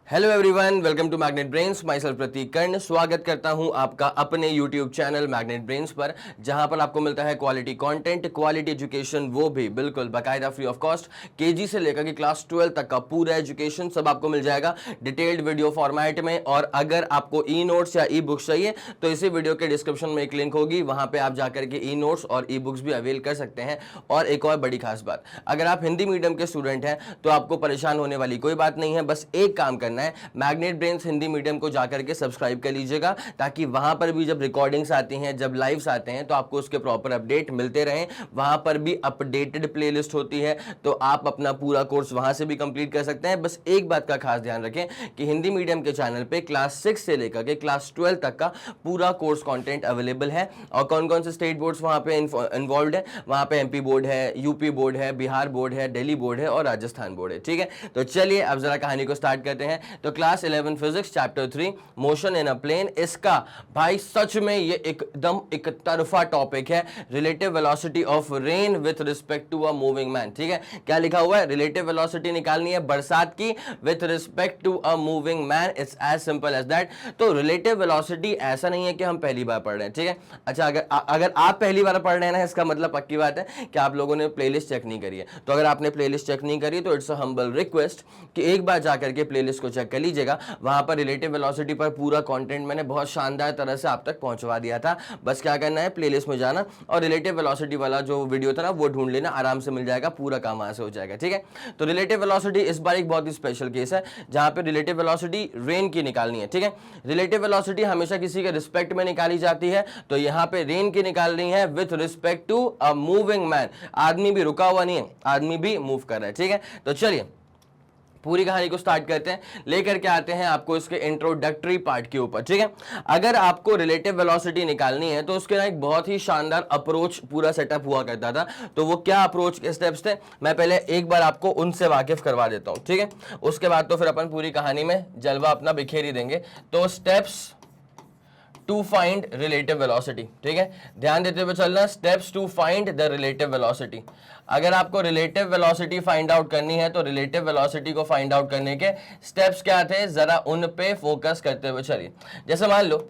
Hello everyone, welcome to Magnet Brains. Myself Prateek Karn स्वागत करता हूं आपका अपने यूट्यूब चैनल मैग्नेट ब्रेन्स पर, जहां पर आपको मिलता है क्वालिटी कंटेंट, क्वालिटी एजुकेशन, वो भी बिल्कुल बाकायदा फ्री ऑफ कॉस्ट। केजी से लेकर के क्लास 12 तक का पूरा एजुकेशन सब आपको मिल जाएगा डिटेल्ड वीडियो फॉर्मेट में। और अगर आपको ई नोट्स या ई बुक्स चाहिए तो इसी वीडियो के डिस्क्रिप्शन में एक लिंक होगी, वहां पर आप जाकर के ई नोट्स और ई बुक्स भी अवेल कर सकते हैं। और एक और बड़ी खास बात, अगर आप हिंदी मीडियम के स्टूडेंट हैं तो आपको परेशान होने वाली कोई बात नहीं है। बस एक काम करना है, मैग्नेट ब्रेन्स हिंदी मीडियम को जाकर के सब्सक्राइब कर लीजिएगा, ताकि वहां पर भी जब रिकॉर्डिंग्स आती हैं, जब लाइव्स आते हैं, तो आपको उसके प्रॉपर अपडेट मिलते रहें। वहां पर भी अपडेटेड प्लेलिस्ट होती है, तो आप अपना पूरा कोर्स वहां से भी कंप्लीट कर सकते हैं। बस एक बात का खास ध्यान रखें कि हिंदी मीडियम के चैनल पे क्लास 6 से लेकर के क्लास 12 तक का पूरा कोर्स कंटेंट अवेलेबल है। और कौन कौन से स्टेट बोर्ड्स वहां पे इन्वॉल्व है, वहां पे एमपी बोर्ड है, यूपी बोर्ड है, बिहार बोर्ड है, दिल्ली बोर्ड है और राजस्थान बोर्ड है। ठीक है, तो चलिए अब जरा कहानी को स्टार्ट करते हैं। तो class 11 physics chapter 3 motion in a plane, इसका भाई सच में ये एकदम एक तरफा टॉपिक है, relative velocity of rain with respect to a moving man. ठीक है, क्या लिखा हुआ है, रिलेटिव वेलोसिटी निकालनी है बरसात की with respect to a moving man. It's as simple as that. तो रिलेटिव वेलोसिटी ऐसा नहीं है कि हम पहली बार पढ़ रहे हैं। ठीक है, अच्छा अगर आप पहली बार पढ़ रहे हैं ना, इसका मतलब पक्की बात है कि आप लोगों ने प्लेलिस्ट चेक नहीं करी है। तो अगर आपने प्लेलिस्ट चेक नहीं करी तो इट्स अ हम्बल रिक्वेस्ट कि एक बार जाकर के प्लेलिस्ट को चेक कर लीजिएगा। वहां पर रिलेटिव वेलोसिटी पर पूरा कंटेंट मैंने बहुत शानदार तरह से आप तक पहुंचवा दिया था। बस क्या करना है, प्लेलिस्ट में जाना और रिलेटिव वेलोसिटी वाला जो वीडियो था ना वो ढूंढ लेना, आराम से मिल जाएगा, पूरा काम वहां से हो जाएगा। ठीक है, तो रिलेटिव वेलोसिटी इस बार एक बहुत ही स्पेशल केस है, जहां पे रिलेटिव वेलोसिटी रेन की निकालनी है। ठीक है, रिलेटिव वेलोसिटी हमेशा किसी के रिस्पेक्ट में निकाली जाती है, तो यहां पे रेन की निकालनी है with respect to a moving man. आदमी भी रुका हुआ नहीं है, आदमी भी मूव कर रहा है। ठीक है, तो चलिए पूरी कहानी को स्टार्ट करते हैं, लेकर के आते हैं आपको इसके इंट्रोडक्टरी पार्ट के ऊपर। ठीक है, अगर आपको रिलेटिव वेलोसिटी निकालनी है तो उसके ना एक बहुत ही शानदार अप्रोच पूरा सेटअप हुआ करता था। तो वो क्या अप्रोच के स्टेप्स थे, मैं पहले एक बार आपको उनसे वाकिफ करवा देता हूं। ठीक है, उसके बाद तो फिर अपन पूरी कहानी में जलवा अपना बिखेर ही देंगे। तो steps to find relative velocity. ठीक है, ध्यान देते हुए चलना, steps to find the relative velocity. अगर आपको रिलेटिव वेलोसिटी फाइंड आउट करनी है तो रिलेटिव वेलोसिटी को फाइंड आउट करने के स्टेप्स क्या थे, जरा उन पे फोकस करते हुए चलिए। जैसे मान लो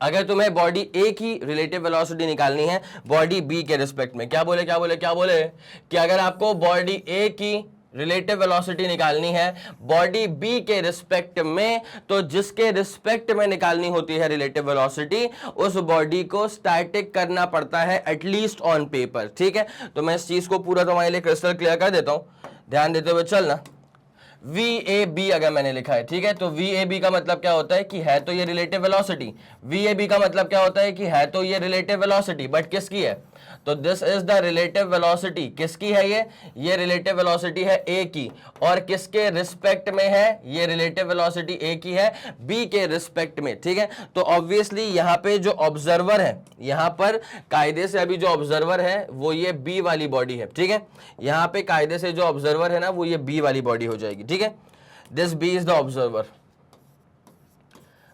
अगर तुम्हें बॉडी ए की रिलेटिव वेलोसिटी निकालनी है बॉडी बी के रिस्पेक्ट में, क्या बोले कि अगर आपको बॉडी ए की रिलेटिव वेलोसिटी निकालनी है बॉडी बी के रिस्पेक्ट में, तो जिसके रिस्पेक्ट में निकालनी होती है रिलेटिव वेलोसिटी, उस बॉडी को स्टैटिक करना पड़ता है एटलीस्ट ऑन पेपर। ठीक है, तो मैं इस चीज को पूरा तुम्हारे लिए क्रिस्टल क्लियर कर देता हूं, ध्यान देते हुए चलना। VAB अगर मैंने लिखा है, ठीक है, तो VAB का मतलब क्या होता है कि है तो ये रिलेटिव वेलोसिटी। VAB का मतलब क्या होता है कि है तो ये रिलेटिव वेलोसिटी, बट किसकी है, तो this is the relative velocity. किसकी है ये रिलेटिव वेलोसिटी है A की। और किसके रिस्पेक्ट में है, ये रिलेटिव वेलोसिटी A की है B के रिस्पेक्ट में। ठीक है, तो ऑब्वियसली यहां पे जो ऑब्जर्वर है, यहां पर कायदे से अभी जो ऑब्जर्वर है वो ये B वाली बॉडी है। ठीक है, यहां पे कायदे से जो ऑब्जर्वर है ना वो ये B वाली बॉडी हो जाएगी। ठीक है, this B is the observer,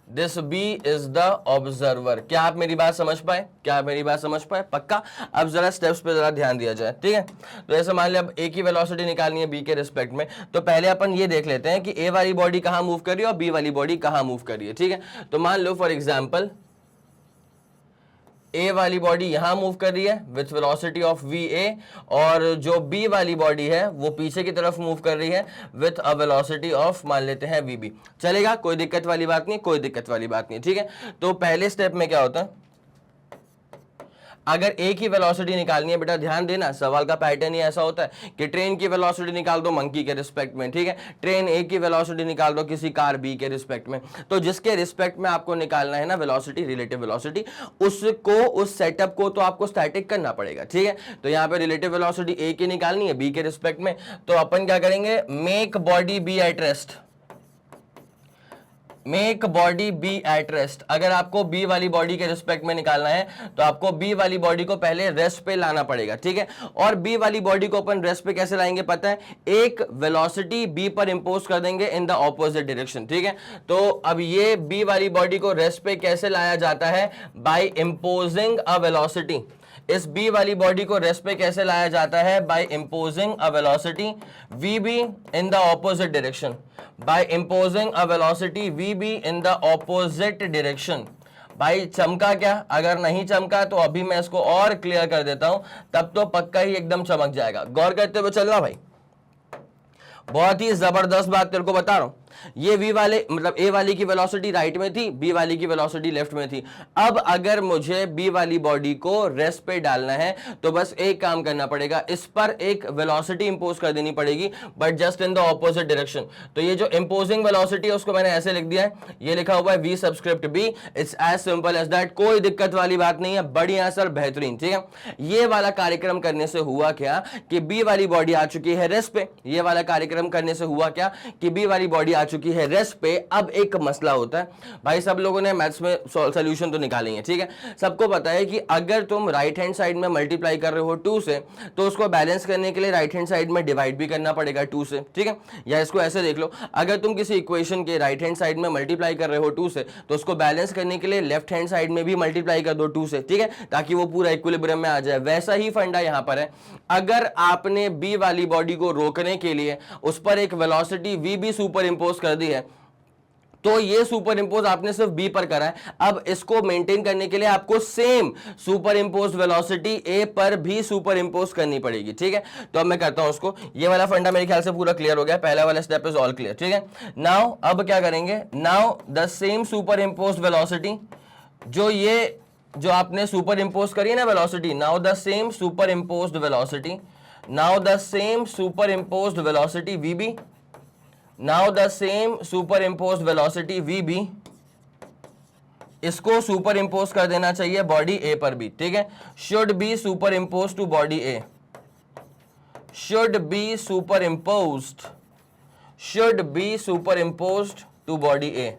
this B is the observer. क्या आप मेरी बात समझ पाए, पक्का। अब जरा स्टेप्स पे जरा ध्यान दिया जाए। ठीक है, तो ऐसे मान लिया अब ए की वेलोसिटी निकालनी है बी के रिस्पेक्ट में, तो पहले अपन ये देख लेते हैं कि ए वाली बॉडी कहां मूव कर रही है और बी वाली बॉडी कहां मूव कर रही है। ठीक है, तो मान लो फॉर एग्जाम्पल ए वाली बॉडी यहां मूव कर रही है विथ वेलोसिटी ऑफ VA, और जो बी वाली बॉडी है वो पीछे की तरफ मूव कर रही है विथ अ वेलोसिटी ऑफ मान लेते हैं VB। चलेगा, कोई दिक्कत वाली बात नहीं। ठीक है, तो पहले स्टेप में क्या होता है, अगर ए की वेलोसिटी निकालनी है, बेटा ध्यान देना, सवाल का पैटर्न ही ऐसा होता है कि ट्रेन की वेलोसिटी निकाल दो मंकी के रिस्पेक्ट में। ठीक है, ट्रेन ए की वेलोसिटी निकाल दो किसी कार बी के रिस्पेक्ट में। तो जिसके रिस्पेक्ट में आपको निकालना है ना वेलोसिटी, रिलेटिव वेलोसिटी, उसको, उस सेटअप को तो आपको स्टैटिक करना पड़ेगा। ठीक है, तो यहां पे रिलेटिव वेलोसिटी ए की निकालनी है बी के रिस्पेक्ट में, तो अपन क्या करेंगे, make body B at rest. Make body B at rest. अगर आपको बी वाली बॉडी के रिस्पेक्ट में निकालना है तो आपको बी वाली बॉडी को पहले रेस्ट पे लाना पड़ेगा। ठीक है, और बी वाली बॉडी को अपन रेस्ट पे कैसे लाएंगे पता है, एक वेलोसिटी बी पर इंपोज कर देंगे इन द ऑपोजिट डायरेक्शन। ठीक है, तो अब ये बी वाली बॉडी को रेस्ट पे कैसे लाया जाता है, बाय इंपोजिंग अ वेलोसिटी। इस बी वाली बॉडी को रेस्ट पे कैसे लाया जाता है, by imposing a velocity VB in the opposite direction. by imposing a velocity vb in the opposite direction। भाई चमका क्या? अगर नहीं चमका तो अभी मैं इसको और क्लियर कर देता हूं, तब तो पक्का ही एकदम चमक जाएगा। गौर करते हुए चलना भाई, बहुत ही जबरदस्त बात तेरे को बता रहा हूं। ये v वाले मतलब a वाली की वेलोसिटी राइट में थी, b वाली की वेलोसिटी लेफ्ट में थी। अब अगर मुझे b वाली बॉडी को रेस्ट पे डालना है तो बस एक काम करना पड़ेगा, इस पर एक वेलोसिटी इंपोज कर देनी पड़ेगी, but just in the opposite direction. तो ये जो इंपोजिंग वेलोसिटी है उसको मैंने ऐसे लिख दिया है, ये लिखा हुआ है v subscript b। It's as simple as that, कोई दिक्कत वाली बात नहीं है, बढ़िया सर, बेहतरीन। ठीक है, ये वाला कार्यक्रम करने से हुआ क्या कि b वाली बॉडी आ चुकी है रेस्ट पे। ये वाला कार्यक्रम करने से हुआ क्या कि b वाली बॉडी आ चुकी है रेस्ट पे। अब एक मसला होता है भाई, सब लोगों ने मैथ्स में सॉल्यूशन तो निकाले हैं, ठीक है, सबको पता है कि अगर तुम राइट हैंड साइड में मल्टीप्लाई कर रहे हो 2 से, तो उसको बैलेंस करने के लिए राइट हैंड साइड में डिवाइड भी करना पड़ेगा 2 से। ठीक है, या इसको ऐसे देख लो, अगर तुम किसी इक्वेशन के राइट हैंड साइड में मल्टीप्लाई कर रहे हो 2 से, तो उसको बैलेंस करने के लिए लेफ्ट हैंड साइड में भी मल्टीप्लाई कर दो 2 से, ठीक है, ताकि वो पूरा इक्विलिब्रियम में आ जाए। वैसा ही फंडा यहां पर है, अगर आपने बी वाली बॉडी को रोकने के लिए उस पर एक वेलोसिटी वी भी सुपर इंपोज कर दी है, तो ये सुपर इंपोज आपने सिर्फ बी पर करा है। अब इसको मेंटेन करने के लिए आपको सेम सुपर इंपोज वेलोसिटी ए पर भी सुपर इंपोज करनी पड़ेगी। ठीक है, तो अब मैं करता हूं उसको। ये वाला फंडा मेरे ख्याल से पूरा क्लियर हो गया, पहला वाला स्टेप इज ऑल क्लियर। ठीक है, नाउ अब क्या करेंगे, now the same superimpose velocity, जो आपने सुपर इंपोज करी है ना velocity, now the same superimposed velocity, now the same superimposed velocity VB, now the same superimposed velocity VB, इसको सुपर इंपोज कर देना चाहिए body ए पर भी। ठीक है, should be superimpose to body A, should be superimposed, should be superimposed to body A.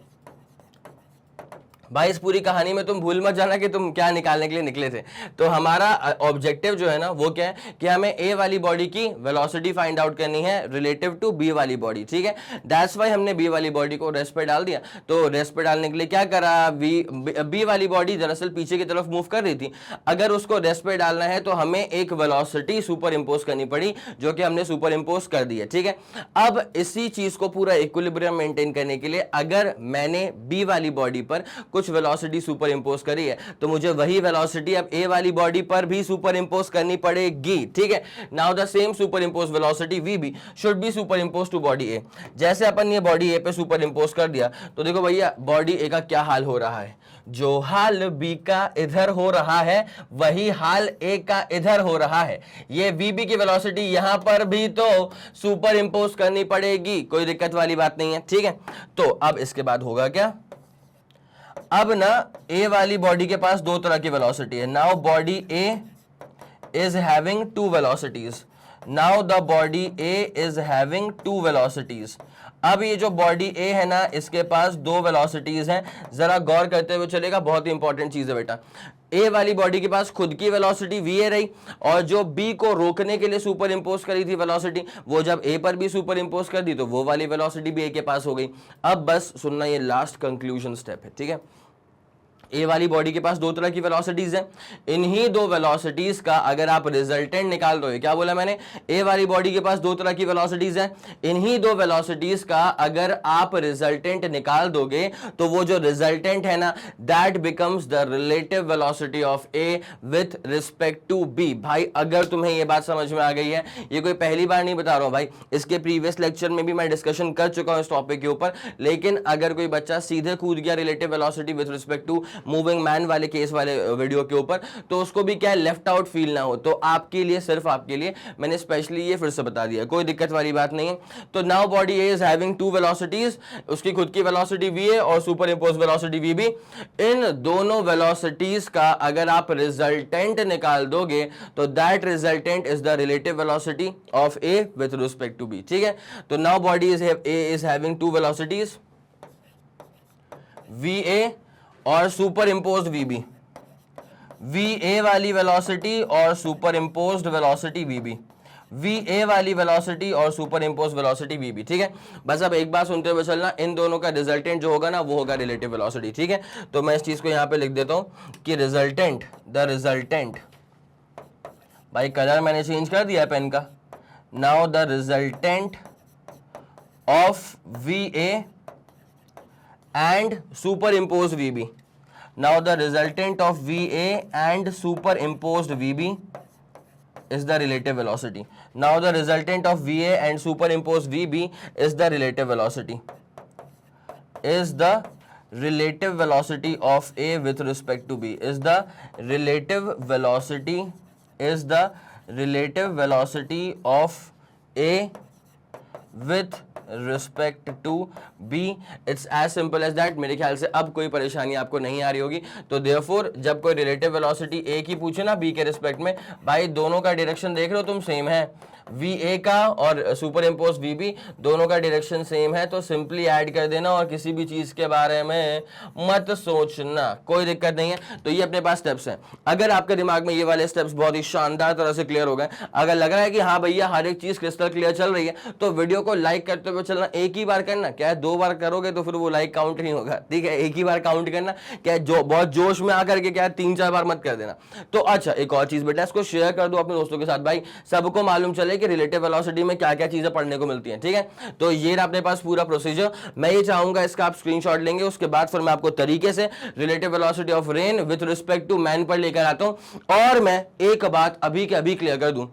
भाई इस पूरी कहानी में तुम भूल मत जाना कि तुम क्या निकालने के लिए निकले थे। तो हमारा ऑब्जेक्टिव जो है ना वो क्या है कि हमें ए वाली बॉडी की वेलोसिटी फाइंड आउट करनी है रिलेटिव टू बी वाली बॉडी। ठीक है, दैट्स वाई हमने बी वाली बॉडी को रेस्ट पे डाल दिया। तो रेस्ट पे डालने के लिए क्या करा, बी वाली बॉडी दरअसल पीछे की तरफ मूव कर रही थी। अगर उसको रेस्ट पे डालना है तो हमें एक वेलोसिटी सुपर इंपोज करनी पड़ी, जो कि हमने सुपर इंपोज कर दी है। ठीक है, अब इसी चीज को पूरा इक्विलिब्रियम मेंटेन करने के लिए अगर मैंने बी वाली बॉडी पर कुछ वेलोसिटी सुपर इंपोज करी है, तो मुझे वही वेलोसिटी अब ए वाली बॉडी पर भी सुपर इंपोज करनी पड़ेगी। ठीक है, now the same superimpose velocity V B should be superimpose to body A. जैसे अपन ये बॉडी ए पे सुपर इंपोज कर दिया, तो देखो भैया बॉडी ए का क्या हाल हो रहा है, जो हाल बी का इधर हो रहा है वही हाल ए का इधर हो रहा है। ये वीबी की वेलोसिटी यहां पर भी तो सुपर इंपोज करनी पड़ेगी, कोई दिक्कत वाली बात नहीं है। ठीक है, तो अब इसके बाद होगा क्या, अब ना ए वाली बॉडी के पास दो तरह की वेलोसिटी है। Now body A is having two velocities, now the body A is having two velocities. अब ये जो बॉडी ए है ना, इसके पास दो वेलोसिटीज हैं। जरा गौर करते हुए चलेगा, बहुत ही इंपॉर्टेंट चीज है बेटा। ए वाली बॉडी के पास खुद की वेलोसिटी वी ए रही, और जो बी को रोकने के लिए सुपर इंपोज करी थी वेलोसिटी, वो जब ए पर भी सुपर इंपोज कर दी तो वो वाली वेलोसिटी भी ए के पास हो गई। अब बस सुनना, ये लास्ट कंक्लूजन स्टेप है। ठीक है, ए वाली बॉडी के पास दो तरह की वेलोसिटीज हैं। इन्हीं दो वेलोसिटीज का अगर आप रिजल्टेंट निकाल दोगे, क्या बोला मैंने, ए वाली बॉडी के पास दो तरह की वेलोसिटीज हैं, इन्हीं दो वेलोसिटीज का अगर आप रिजल्टेंट निकाल दोगे तो वो जो रिजल्टेंट है ना, that becomes the relative velocity of A with respect to B. भाई अगर तुम्हें ये बात समझ में आ गई है, ये कोई पहली बार नहीं बता रहा हूं भाई, इसके प्रीवियस लेक्चर में भी मैं डिस्कशन कर चुका हूं इस टॉपिक के ऊपर। लेकिन अगर कोई बच्चा सीधे कूद गया relative velocity with respect to moving man वाले केस वाले वीडियो के ऊपर, तो उसको भी क्या लेफ्ट आउट फील ना हो, तो आपके लिए, सिर्फ आपके लिए मैंने स्पेशली ये फिर से बता दिया, कोई दिक्कत वाली बात नहीं है। तो now body A is having two velocities, उसकी खुद की वेलोसिटी वी ए और superimpose velocity V B. इन दोनों वेलोसिटीज का अगर आप रिजल्टेंट निकाल दोगे तो that resultant is the relative velocity of A with respect to B. ठीक है, तो now body A is having two velocities V A और superimposed VB, V A वाली वेलोसिटी और superimposed velocity VB, V A वाली velocity और superimposed velocity वीबी। ठीक है, बस अब एक बात सुनते हुए चलना, इन दोनों का रिजल्टेंट जो होगा ना वो होगा रिलेटिव वेलोसिटी। ठीक है, तो मैं इस चीज को यहां पे लिख देता हूं कि रिजल्टेंट, द रिजल्टेंट, भाई कलर मैंने चेंज कर दिया है पेन का, now the resultant of VA and superimpose VB. Now the resultant of VA and superimposed VB is the relative velocity. Now the resultant of VA and superimposed VB is the relative velocity. Is the relative velocity of A with respect to B. Is the relative velocity of A with respect to B. It's as simple as that. मेरे ख्याल से अब कोई परेशानी आपको नहीं आ रही होगी. तो देयरफॉर जब कोई रिलेटिव वेलोसिटी ए की पूछे ना बी के रिस्पेक्ट में, भाई दोनों का डायरेक्शन देख रहे हो तुम सेम है. वी ए का और सुपर इम्पोज वी बी दोनों का डायरेक्शन सेम है, तो सिंपली ऐड कर देना और किसी भी चीज के बारे में मत सोचना, कोई दिक्कत नहीं है. तो ये अपने पास स्टेप्स हैं. अगर आपके दिमाग में ये वाले स्टेप्स बहुत ही शानदार तरह से क्लियर हो गए, अगर लग रहा है कि हाँ भैया हर एक चीज क्रिस्टल क्लियर चल रही है, तो वीडियो को लाइक करते हुए चलना. एक ही बार करना, क्या है 2 बार करोगे तो फिर वो लाइक काउंट नहीं होगा. ठीक है, एक ही बार काउंट करना. क्या है जो बहुत जोश में आकर के क्या है 3-4 बार मत कर देना. तो अच्छा एक और चीज बेटा, इसको शेयर कर दो अपने दोस्तों के साथ, भाई सबको मालूम चले कि रिलेटिव वेलोसिटी में क्या क्या चीजें पढ़ने को मिलती हैं. ठीक है, तो ये अपने पास पूरा प्रोसीजर. मैं ये चाहूंगा इसका आप स्क्रीनशॉट लेंगे, उसके बाद फिर मैं आपको तरीके से relative velocity of rain with respect to man पर लेकर आता हूं. और मैं एक बात अभी के अभी क्लियर कर दूं,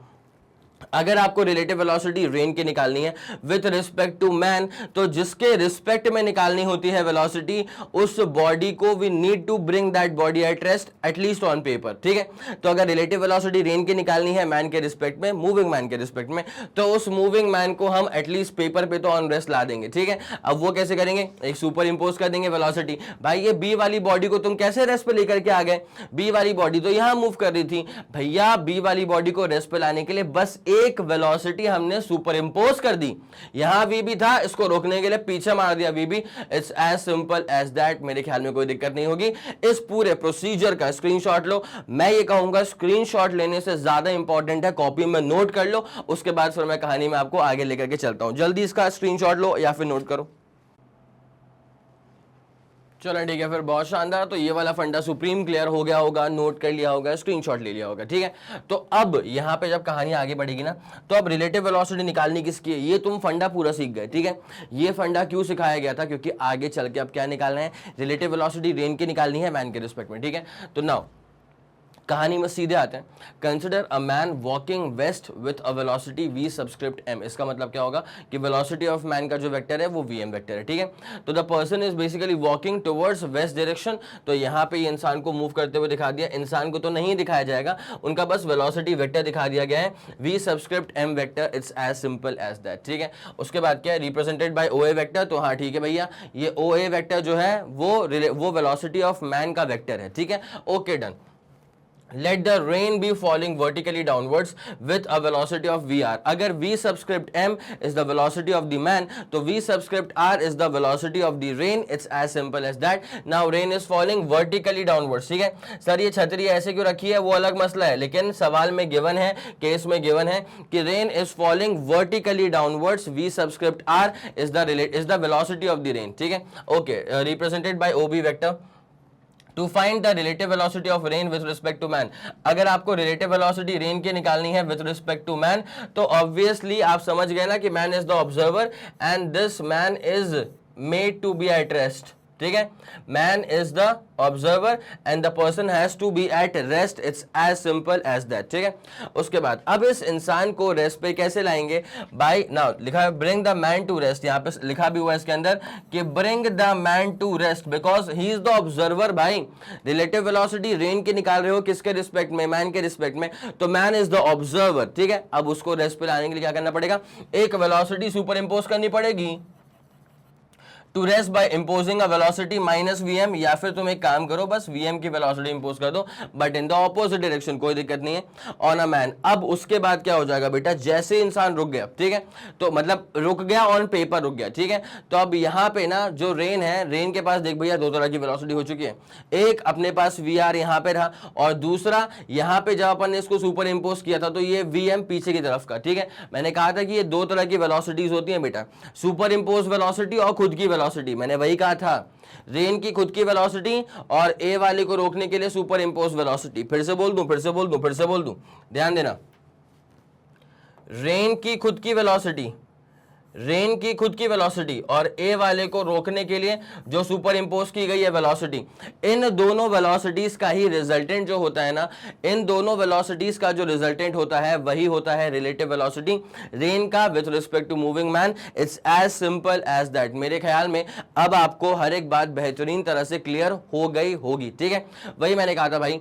अगर आपको रिलेटिव वेलोसिटी रेन की निकालनी है विथ रिस्पेक्ट टू मैन, तो जिसके रिस्पेक्ट में निकालनी होती है वेलोसिटी, उस बॉडी को we need to bring that body at rest at least on paper. ठीक है, तो अगर रिलेटिव वेलोसिटी रेन की निकालनी है मैन के रिस्पेक्ट में, मूविंग मैन के रिस्पेक्ट में, तो उस मूविंग मैन को हम एटलीस्ट पेपर पे तो ऑन रेस्ट ला देंगे. ठीक है, अब वो कैसे करेंगे, एक सुपर इंपोज कर देंगे वेलोसिटी. भाई ये बी वाली बॉडी को तुम कैसे रेस्ट पे लेकर के आ गए, बी वाली बॉडी तो यहां मूव कर रही थी. भैया बी वाली बॉडी को रेस्ट पे लाने के लिए बस एक वेलोसिटी हमने सुपर इंपोज कर दी. यहां वी भी था, इसको रोकने के लिए पीछे मार दिया वी भी. It's as simple as that. मेरे ख्याल में कोई दिक्कत नहीं होगी. इस पूरे प्रोसीजर का स्क्रीनशॉट लो. मैं ये कहूंगा स्क्रीनशॉट लेने से ज्यादा इंपॉर्टेंट है कॉपी में नोट कर लो, उसके बाद फिर मैं कहानी में आपको आगे लेकर के चलता हूं. जल्दी इसका स्क्रीनशॉट लो या फिर नोट करो. चलो ठीक है, फिर बहुत शानदार. तो ये वाला फंडा सुप्रीम क्लियर हो गया होगा, नोट कर लिया होगा, स्क्रीनशॉट ले लिया होगा. ठीक है, तो अब यहाँ पे जब कहानी आगे बढ़ेगी ना, तो अब रिलेटिव वेलोसिटी निकालनी किसकी है, ये तुम फंडा पूरा सीख गए. ठीक है, ये फंडा क्यों सिखाया गया था, क्योंकि आगे चल के अब क्या निकालना है, रिलेटिव वेलोसिटी रेन की निकालनी है मैन के रिस्पेक्ट में. ठीक है, तो नाउ कहानी में सीधे आते हैं. Consider a man walking west with a velocity v subscript m. इसका मतलब क्या होगा कि वेलोसिटी ऑफ मैन का जो वेक्टर है वो vm वेक्टर है. ठीक है, तो the person is basically walking towards west direction. तो यहाँ पे ये इंसान को मूव करते हुए दिखा दिया. इंसान को तो नहीं दिखाया जाएगा, उनका बस वेलोसिटी वेक्टर दिखा दिया गया है, v subscript m vector. It's as simple as that. ठीक है, उसके बाद क्या है, रिप्रेजेंटेड बाय OA वेक्टर. तो हाँ ठीक है भैया, ये OA वेक्टर जो है वो वेलोसिटी ऑफ मैन का वेक्टर है. ठीक है, okay done. Let the rain be falling vertically downwards with a velocity of vr. अगर v subscript m is the velocity of the man, तो v subscript r is the velocity of the rain. It's as simple as that. Now rain is falling vertically downwards. ठीक है sir, ये छतरी ऐसे क्यों रखी है वो अलग मसला है, लेकिन सवाल में गिवन है, केस में गिवन है कि rain is falling vertically downwards. v subscript r is the velocity of the rain. ठीक है, okay, represented by ob vector. To find the relative velocity of rain with respect to man. अगर आपको relative velocity rain की निकालनी है with respect to man, तो obviously आप समझ गए ना कि man is the observer and this man is made to be at rest. ठीक है, man is the observer and the person has to be at rest. It's as simple as that. ठीक है, उसके बाद अब इस इंसान को रेस्ट पे कैसे लाएंगे, बाय नाउ लिखा है bring the man to rest. यहाँ पे लिखा भी हुआ है इसके अंदर कि bring the man to rest because he is the observer. भाई रिलेटिव वेलोसिटी रेन की निकाल रहे हो किसके रिस्पेक्ट में, मैन के रिस्पेक्ट में, तो मैन इज द ऑब्जर्वर. ठीक है, अब उसको रेस्ट पे लाने के लिए क्या करना पड़ेगा, एक वेलोसिटी सुपर इंपोज करनी पड़ेगी. To rest by imposing a velocity minus vm, या फिर तुम एक काम करो बस vm की वेलोसिटी इंपोज कर दो but in the opposite direction, कोई दिक्कत नहीं है, ऑन अ मैन. अब उसके बाद क्या हो जाएगा बेटा, जैसे इंसान रुक गया, ठीक है, तो मतलब रुक गया ऑन पेपर रुक गया. ठीक है, तो अब यहाँ पे ना जो रेन है, रेन के पास देख भैया दो तरह की वेलोसिटी हो चुकी है. एक अपने पास vr यहाँ पे रहा और दूसरा यहाँ पे जब अपन ने इसको सुपर इंपोज किया था तो ये vm पीछे की तरफ का. ठीक है, मैंने कहा था कि ये दो तरह की वेलोसिटीज होती हैं बेटा, सुपर इंपोज वेलोसिटी और खुद की वेलोसिटी. मैंने वही कहा था, रेन की खुद की वेलोसिटी और ए वाले को रोकने के लिए सुपर इंपोज वेलोसिटी. फिर से बोल दूं, ध्यान देना. रेन की खुद की वेलोसिटी रेन की खुद की वेलोसिटी और ए वाले को रोकने के लिए जो सुपर इंपोज की गई है वेलोसिटी, इन दोनों वेलोसिटीज का ही रिजल्टेंट जो होता है ना, इन दोनों वेलोसिटीज का जो रिजल्टेंट होता है वही होता है रिलेटिव वेलोसिटी रेन का with respect to moving man. It's as simple as that. मेरे ख्याल में अब आपको हर एक बात बेहतरीन तरह से क्लियर हो गई होगी, ठीक है। वही मैंने कहा था भाई,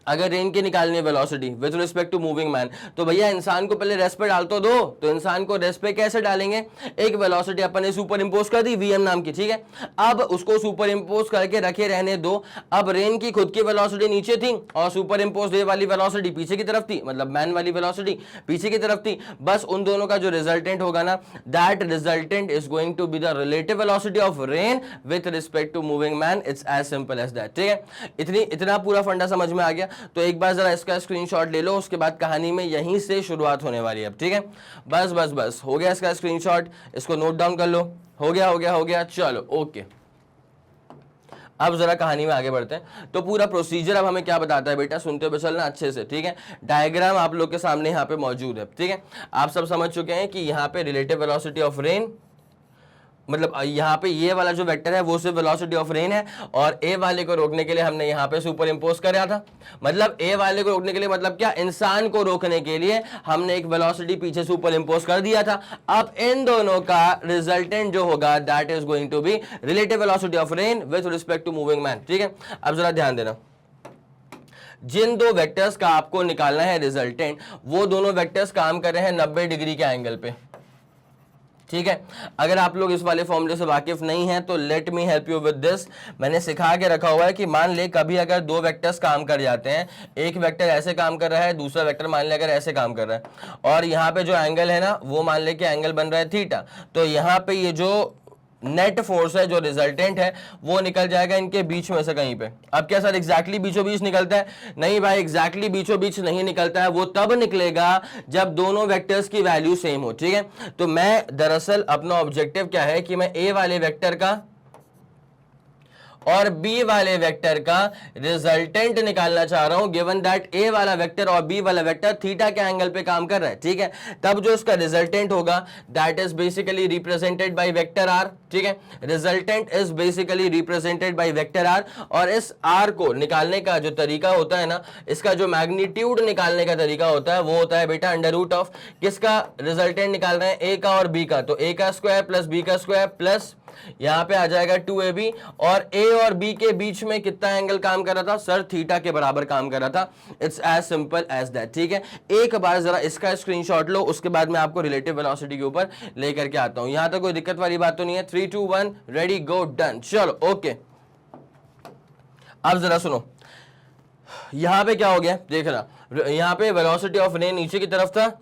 अगर रेन की निकालनी है velocity with respect to moving man, तो भैया इंसान को पहले रेस्ट पे डाल तो दो। तो इंसान को रेस्ट पे कैसे डालेंगे, एक वेलोसिटी अपन ने सुपर इंपोज कर दी वीएम नाम की, ठीक है। अब उसको सुपर इंपोज करके रखे रहने दो। अब रेन की खुद की वेलोसिटी नीचे थी और सुपर इंपोज रे वाली वेलोसिटी पीछे की तरफ थी, मतलब मैन वाली वेलोसिटी पीछे की तरफ थी। बस उन दोनों का जो रिजल्टेंट होगा ना, that resultant is going to be the relative velocity of rain with respect to moving man. It's as simple as that, ठीक है। इतना पूरा फंडा समझ में आ गया। तो एक बार जरा इसका स्क्रीनशॉट ले लो, उसके बाद कहानी में यहीं से शुरुआत होने वाली है, ठीक है। बस बस बस हो गया इसका स्क्रीनशॉट, इसको नोट डाउन कर लो। हो गया हो गया हो गया, चलो ओके। अब जरा कहानी में आगे बढ़ते हैं। तो पूरा प्रोसीजर अब हमें क्या बताता है बेटा, सुनते हुए चलना अच्छे से, ठीक है। डायग्राम आप लोग के सामने यहाँ पे मौजूद है, ठीक है। आप सब समझ चुके हैं कि यहाँ पे रिलेटिव वेलोसिटी ऑफ रेन, मतलब यहाँ पे ये वाला जो वेक्टर है वो सिर्फ वेलोसिटी ऑफ रेन है, और ए वाले को रोकने के लिए हमने यहाँ पे सुपर इंपोज कराया था। मतलब ए वाले को रोकने के लिए मतलब क्या, इंसान को रोकने के लिए हमने एक वेलोसिटी पीछे सुपर इंपोज कर दिया था। अब इन दोनों का रिजल्टेंट जो होगा that is going to be relative velocity of rain with respect to moving man, ठीक है। अब जरा ध्यान देना, जिन दो वेक्टर्स का आपको निकालना है रिजल्टेंट, वो दोनों वेक्टर्स काम कर रहे हैं 90 डिग्री के एंगल पे, ठीक है। अगर आप लोग इस वाले फॉर्मूले से वाकिफ नहीं हैं तो let me help you with this. मैंने सिखा के रखा हुआ है कि मान ले कभी अगर दो वेक्टर्स काम कर जाते हैं, एक वेक्टर ऐसे काम कर रहा है, दूसरा वेक्टर मान ले अगर ऐसे काम कर रहा है, और यहाँ पे जो एंगल है ना वो मान ले कि एंगल बन रहा है थीटा, तो यहाँ पे ये जो नेट फोर्स है, जो रिजल्टेंट है, वो निकल जाएगा इनके बीच में से कहीं पे। अब क्या सर एग्जैक्टली बीचों बीच निकलता है? नहीं भाई, एग्जैक्टली बीचों बीच नहीं निकलता है, वो तब निकलेगा जब दोनों वेक्टर्स की वैल्यू सेम हो, ठीक है। तो मैं दरअसल अपना ऑब्जेक्टिव क्या है कि मैं ए वाले वेक्टर का और बी वाले वेक्टर का रिजल्टेंट निकालना चाह रहा हूं, गिवन दैट ए वाला वेक्टर और बी वाला वेक्टर थीटा के एंगल पे काम कर रहा है, ठीक है। तब जो इसका रिजल्टेंट होगा that is basically represented by vector R, ठीक है। Resultant is basically represented by vector R, और इस आर को निकालने का जो तरीका होता है ना, इसका जो मैग्नीट्यूड निकालने का तरीका होता है वो होता है बेटा अंडर रूट ऑफ, किसका रिजल्टेंट निकाल रहे हैं, ए का और बी का, तो ए का स्क्वायर प्लस बी का स्क्वायर प्लस यहां पे आ जाएगा 2ab, और ए और बी के बीच में कितना एंगल काम कर रहा था सर, थीटा के बराबर काम कर रहा था। It's as simple as that, ठीक है। एक बार जरा इसका स्क्रीनशॉट लो, उसके बाद मैं आपको रिलेटिव वेलोसिटी के ऊपर लेकर के आता हूं। यहां तक कोई दिक्कत वाली बात तो नहीं है? 3 2 1 रेडी गो डन, चलो ओके। अब जरा सुनो, यहां पे क्या हो गया देखना, यहां पे वेलोसिटी ऑफ रेन नीचे की तरफ था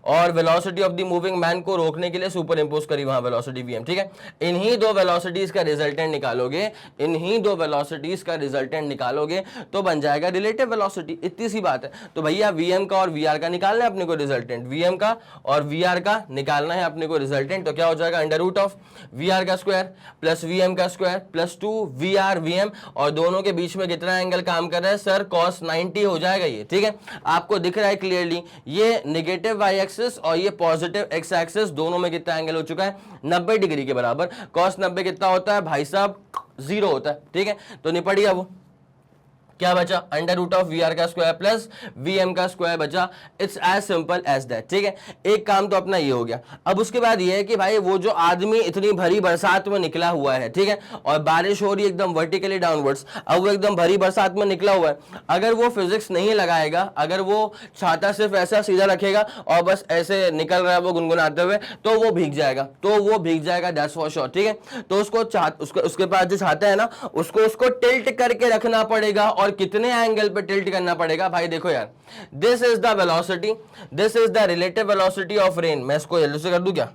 और velocity of the moving man को रोकने के लिए सुपर इंपोज करी वहां वेलोसिटी वीएम, ठीक है। इन्हीं दो वेलोसिटीज का रिजल्टेंट निकालोगे, इन्हीं दो वेलोसिटीज का रिजल्टेंट निकालोगे तो बन जाएगा रिलेटिव वेलोसिटी, इतनी सी बात है। तो भैया वीएम का और वीआर का निकालना है अपने को रिजल्टेंट, वीएम का और वीआर का निकालना है अपने को रिजल्टेंट, तो क्या हो जाएगा अंडर रूट ऑफ वीआर का स्क्वायर प्लस वीएम का स्क्वायर प्लस 2 वीआर वीएम, और दोनों के बीच में कितना एंगल काम कर रहा है सर, cos 90 हो जाएगा ये, ठीक है। आपको दिख रहा है क्लियरली, ये नेगेटिव वाई एक्सिस और ये पॉजिटिव एक्स एक्सिस दोनों में कितना एंगल हो चुका है 90 डिग्री के बराबर। cos 90 कितना होता है भाई साहब, 0 होता है, ठीक है। तो निपट गया वो, क्या बचा under root of V R का स्क्वायर प्लस वी एम का स्क्वायर बचा। It's as simple as that, ठीक है। एक काम तो अपना ये हो गया। अब उसके बाद ये है कि भाई वो जो आदमी इतनी भरी बरसात में निकला हुआ है, ठीक है, और बारिश हो रही है एकदम वर्टिकली डाउनवर्ड्स, अब वो एकदम भरी बरसात में निकला हुआ है, अगर वो फिजिक्स नहीं लगाएगा, अगर वो छाता सिर्फ ऐसा सीधा रखेगा और बस ऐसे निकल रहा है वो गुनगुनाते हुए, तो वो भीग जाएगा, दैट्स फॉर श्योर, ठीक है। तो उसके पास जो छाता है ना, उसको टिल्ट करके रखना पड़ेगा, और कितने एंगल पे टिल्ट करना पड़ेगा भाई देखो यार, this is the velocity, this is the relative velocity of rain. मैं इसको येलो से कर दूं क्या,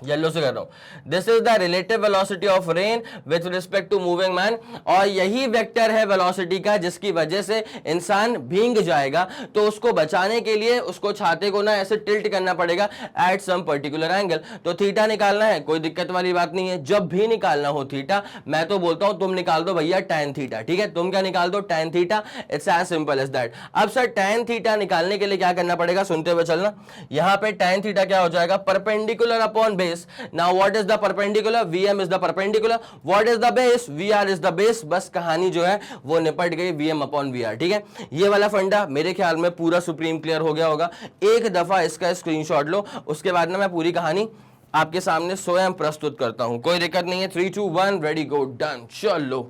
येलो से कर रहा हूं, this is the relative velocity of rain with respect to moving man, और यही वेक्टर है वेलोसिटी का जिसकी वजह से इंसान भीग जाएगा, तो उसको बचाने के लिए उसको छाते को ना ऐसे टिल्ट करना पड़ेगा एट सम पर्टिकुलर एंगल। तो थीटा निकालना है, कोई दिक्कत वाली बात नहीं है, जब भी निकालना हो थीटा, मैं तो बोलता हूं तुम निकाल दो भैया tan थीटा, ठीक है, तुम क्या निकाल दो tan theta, it's as simple as that. अब सर tan थीटा निकालने के लिए क्या करना पड़ेगा, सुनते हुए चलना, यहां पे tan थीटा क्या हो जाएगा, perpendicular upon base. Now what is the perpendicular? Vm is the perpendicular. What is the base? Vr is the base. बस कहानी जो है वो निपट गई, Vm अपॉन Vr, ठीक है। ये वाला फंडा मेरे ख्याल में पूरा सुप्रीम क्लियर हो गया होगा। एक दफा इसका स्क्रीनशॉट लो, उसके बाद ना मैं पूरी कहानी आपके सामने स्वयं प्रस्तुत करता हूं, कोई दिक्कत नहीं है। 3 2 1 रेडी गो डन। चलो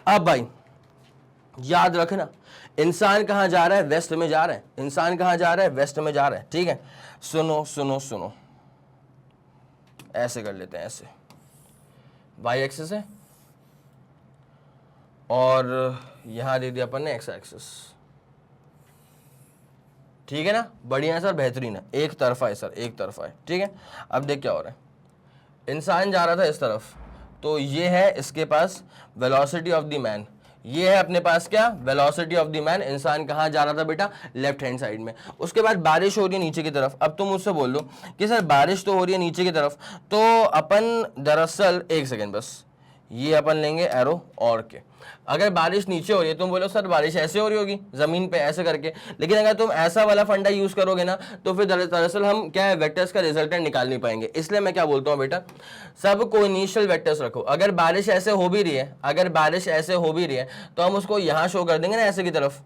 अब भाई याद रखना, इंसान कहां जा रहा है, वेस्ट में जा रहा है, इंसान कहां जा रहा है, वेस्ट में जा रहा है, ठीक है। सुनो सुनो सुनो, ऐसे कर लेते हैं, ऐसे वाई एक्सिस है और यहां दे दिया अपन ने एक्स एक्सिस, ठीक है ना, बढ़िया है सर, बेहतरीन है, एक तरफा है सर, एक तरफा है, ठीक है। अब देख क्या हो रहा है, इंसान जा रहा था इस तरफ, तो ये है इसके पास वेलोसिटी ऑफ द मैन, ये है अपने पास क्या, वेलोसिटी ऑफ द मैन। इंसान कहाँ जा रहा था बेटा, लेफ्ट हैंड साइड में। उसके बाद बारिश हो रही है नीचे की तरफ। अब तुम मुझसे बोल लो कि सर बारिश तो हो रही है नीचे की तरफ, तो अपन दरअसल, एक सेकेंड बस, ये अपन लेंगे एरो और के, अगर बारिश नीचे हो रही है, तुम बोलो सर बारिश ऐसे हो रही होगी जमीन पे ऐसे करके, लेकिन अगर तुम ऐसा वाला फंडा यूज करोगे ना, तो फिर दरअसल हम क्या है, वेक्टर्स का रिजल्टेंट निकाल नहीं पाएंगे। इसलिए मैं क्या बोलता हूँ बेटा, सब को इनिशियल वेक्टर्स रखो। अगर बारिश ऐसे हो भी रही है, अगर बारिश ऐसे हो भी रही है, तो हम उसको यहां शो कर देंगे ना, ऐसे की तरफ,